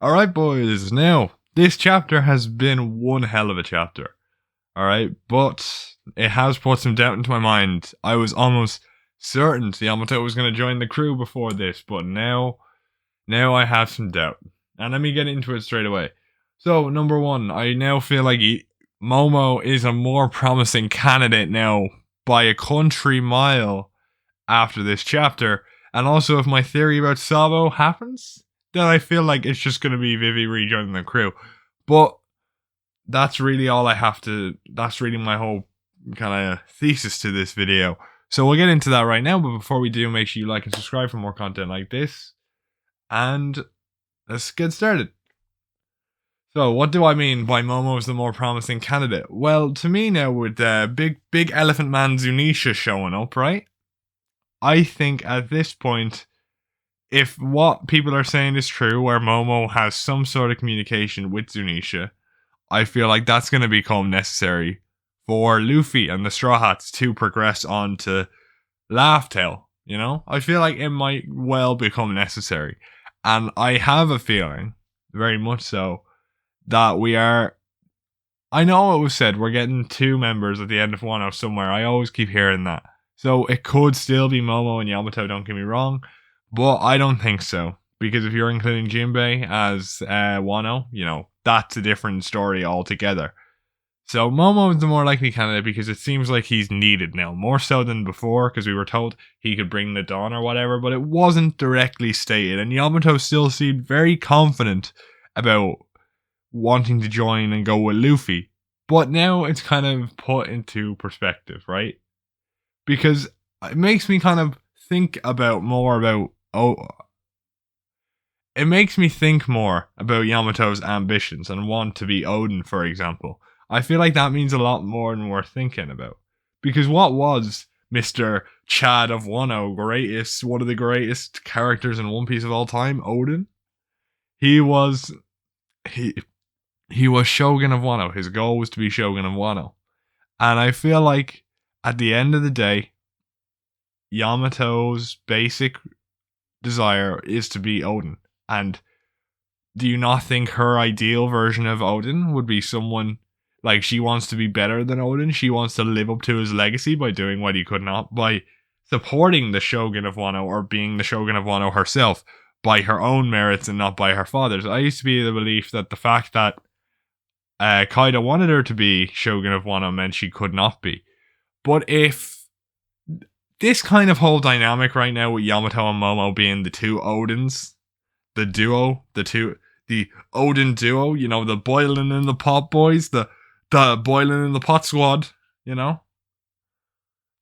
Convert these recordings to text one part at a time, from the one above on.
Alright, boys, now, this chapter has been one hell of a chapter. Alright, but it has put some doubt into my mind. I was almost certain Yamato was going to join the crew before this, but now I have some doubt. And let me get into it straight away. So, number one, I now feel like Momo is a more promising candidate now by a country mile after this chapter. And also, if my theory about Sabo happens, then I feel like it's just going to be Vivi rejoining the crew. But that's really all I have to. That's really my whole kind of thesis to this video. So we'll get into that right now. But before we do, make sure you like and subscribe for more content like this. And let's get started. So, what do I mean by Momo is the more promising candidate? Well, to me now, with big elephant man Zunisha showing up, right? I think at this point, if what people are saying is true, where Momo has some sort of communication with Zunisha, I feel like that's going to become necessary for Luffy and the Straw Hats to progress on to Laugh Tale, you know? I feel like it might well become necessary. And I have a feeling, very much so, that we are... I know it was said we're getting 2 members at the end of Wano somewhere. I always keep hearing that. So it could still be Momo and Yamato, don't get me wrong. But I don't think so. Because if you're including Jinbei as Wano, you know, that's a different story altogether. So Momo is the more likely candidate because it seems like he's needed now. More so than before, because we were told he could bring the dawn or whatever, but it wasn't directly stated. And Yamato still seemed very confident about wanting to join and go with Luffy. But now it's kind of put into perspective, right? Because it makes me kind of think more about Yamato's ambitions and want to be Odin, for example. I feel like that means a lot more than we're thinking about. Because what was Mr. Chad of Wano one of the greatest characters in One Piece of all time, Odin? He was Shogun of Wano. His goal was to be Shogun of Wano. And I feel like at the end of the day, Yamato's basic desire is to be Odin. And do you not think her ideal version of Odin would be someone like she wants to be better than Odin? She wants to live up to his legacy by doing what he could not, by supporting the Shogun of Wano or being the Shogun of Wano herself by her own merits and not by her father's. I used to be of the belief that the fact that Kaido wanted her to be Shogun of Wano meant she could not be. But if this kind of whole dynamic right now with Yamato and Momo being the 2 Odins, the Odin duo, you know, the boiling in the pot boys, the boiling in the pot squad, you know?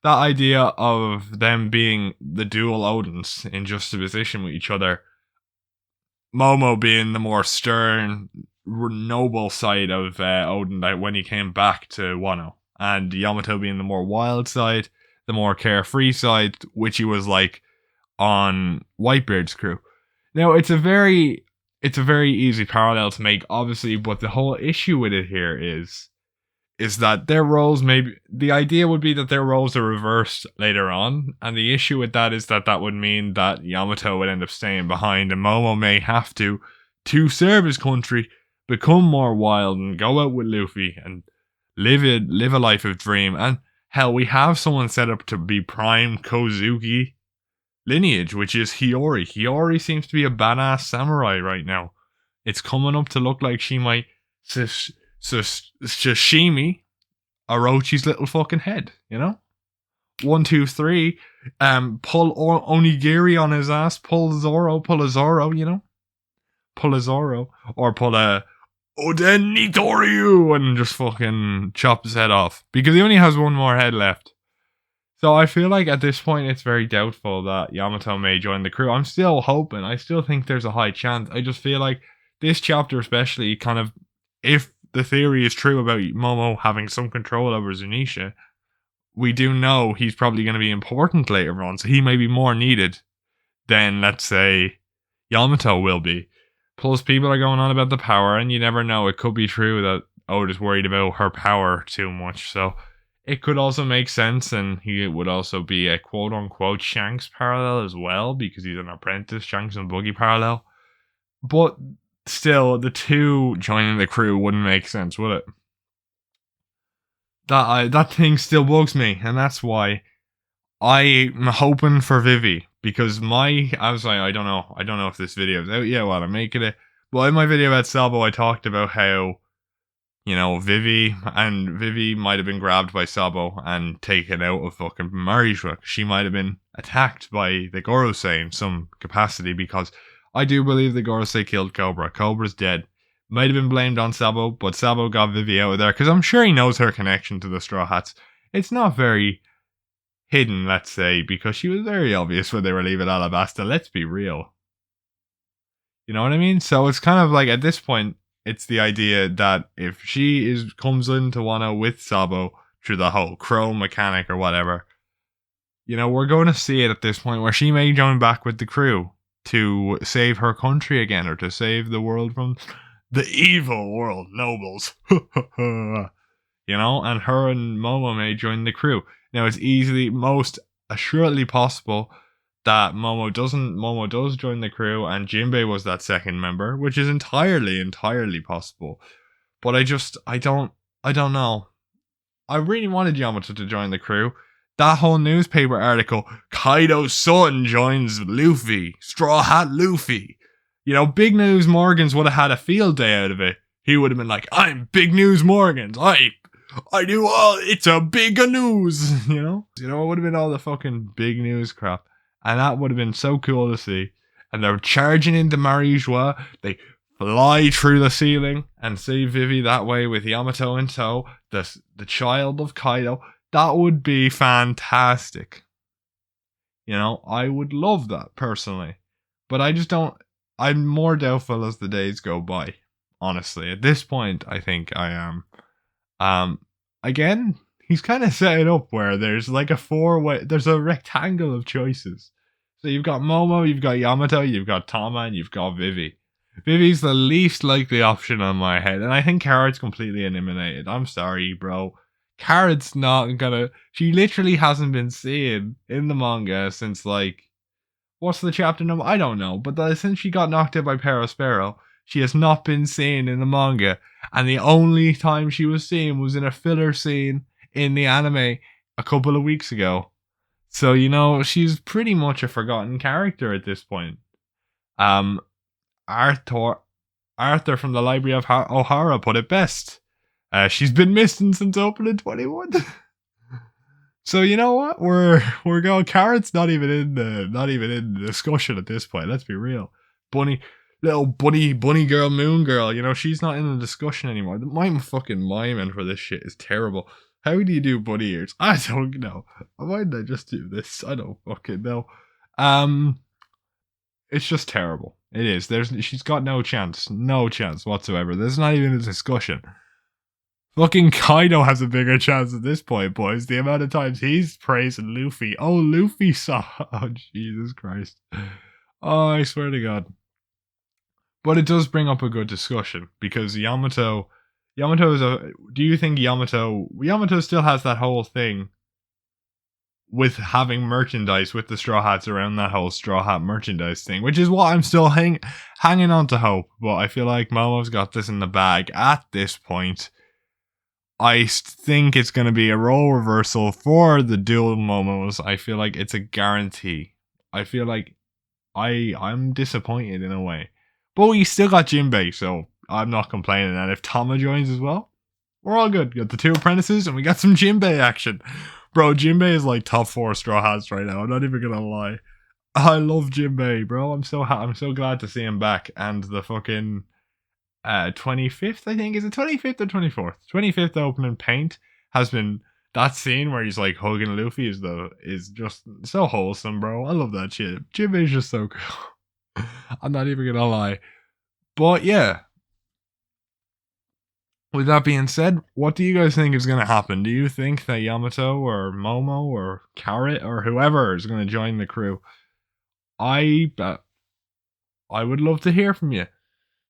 That idea of them being the dual Odins in juxtaposition with each other, Momo being the more stern, noble side of Odin when he came back to Wano, and Yamato being the more wild side, the more carefree side, which he was like on Whitebeard's crew. Now, it's a very easy parallel to make, obviously, but the whole issue with it here is that their roles the idea would be that their roles are reversed later on, and the issue with that is that would mean that Yamato would end up staying behind, and Momo may have to serve his country, become more wild, and go out with Luffy, and live a life of dream. And hell, we have someone set up to be prime Kozuki lineage, which is Hiyori. Hiyori seems to be a badass samurai right now. It's coming up to look like she might sashimi Orochi's little fucking head, you know? 1, 2, 3, pull onigiri on his ass, pull a Zoro, you know? Pull a Zoro, or pull a Oden Nitoryu and just fucking chop his head off, because he only has 1 more head left. So I feel like at this point it's very doubtful that Yamato may join the crew. I'm still hoping. I still think there's a high chance. I just feel like this chapter especially kind of, if the theory is true about Momo having some control over Zunisha, we do know he's probably going to be important later on. So he may be more needed than, let's say, Yamato will be. Plus people are going on about the power, and you never know. It could be true that Oda's worried about her power too much. So it could also make sense, and he would also be a quote-unquote Shanks parallel as well, because he's an apprentice, Shanks and Buggy parallel. But still, the two joining the crew wouldn't make sense, would it? That thing still bugs me, and that's why I'm hoping for Vivi, because I was like, I don't know if this video is out yet while I'm making it. But in my video about Sabo, I talked about how, Vivi might have been grabbed by Sabo and taken out of fucking Marijua. She might have been attacked by the Gorosei in some capacity, because I do believe the Gorosei killed Cobra. Cobra's dead. Might have been blamed on Sabo, but Sabo got Vivi out of there because I'm sure he knows her connection to the Straw Hats. It's not very hidden, let's say, because she was very obvious when they were leaving Alabasta. Let's be real. You know what I mean? So it's kind of like, at this point, it's the idea that if she comes into Wano with Sabo through the whole crow mechanic or whatever, we're going to see it at this point where she may join back with the crew to save her country again, or to save the world from the evil world nobles. And her and Momo may join the crew. Now, it's most assuredly possible that Momo does join the crew, and Jinbei was that second member, which is entirely possible. But I don't know. I really wanted Yamato to join the crew. That whole newspaper article, Kaido's son joins Luffy, Straw Hat Luffy. Big News Morgans would have had a field day out of it. He would have been like, I'm Big News Morgans. I do all, it's a big news, it would have been all the fucking big news crap. And that would have been so cool to see. And they're charging into Marijua. They fly through the ceiling and see Vivi that way with Yamato in tow, the child of Kaido. That would be fantastic. I would love that personally. But I just don't, I'm more doubtful as the days go by. Honestly, at this point, I think I am. Again, he's kind of set it up where there's like there's a rectangle of choices. So you've got Momo, you've got Yamato, you've got Tama, and you've got Vivi. Vivi's the least likely option on my head, and I think Carrot's completely eliminated. I'm sorry, bro. Carrot's not she literally hasn't been seen in the manga since, what's the chapter number? I don't know, but since she got knocked out by Perospero, she has not been seen in the manga, and the only time she was seen was in a filler scene in the anime a couple of weeks ago. So, she's pretty much a forgotten character at this point. Arthur from the Library of Ohara put it best. She's been missing since opening 21. So you know what? We're going. Carrot's not even in the discussion at this point. Let's be real. Little bunny girl, moon girl. She's not in the discussion anymore. My fucking miming for this shit is terrible. How do you do bunny ears? I don't know. Why did I just do this? I don't fucking know. It's just terrible. It is. She's got no chance whatsoever. There's not even a discussion. Fucking Kaido has a bigger chance at this point, boys. The amount of times he's praising Luffy. Oh, Luffy saw. Oh, Jesus Christ. Oh, I swear to God. But it does bring up a good discussion, because Yamato is do you think Yamato still has that whole thing with having merchandise with the Straw Hats around that whole Straw Hat merchandise thing, which is what I'm still hanging on to hope. But I feel like Momo's got this in the bag at this point. I think it's going to be a role reversal for the dual Momos. I feel like it's a guarantee. I feel like I'm disappointed in a way. But we still got Jinbei, so I'm not complaining. And if Tama joins as well, we're all good. We got the two apprentices and we got some Jinbei action. Bro, Jinbei is like top 4 Straw Hats right now. I'm not even going to lie. I love Jinbei, bro. I'm so glad to see him back. And the fucking 25th, I think, is it 25th or 24th? 25th opening paint has been that scene where he's like hugging Luffy is just so wholesome, bro. I love that shit. Jinbei's just so cool. I'm not even gonna lie. But yeah. With that being said, what do you guys think is gonna happen? Do you think that Yamato or Momo or Carrot or whoever is gonna join the crew? I would love to hear from you.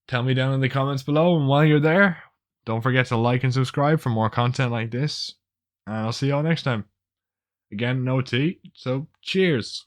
Tell me down in the comments below, and while you're there, don't forget to like and subscribe for more content like this, and I'll see y'all next time. Again, no tea, so cheers.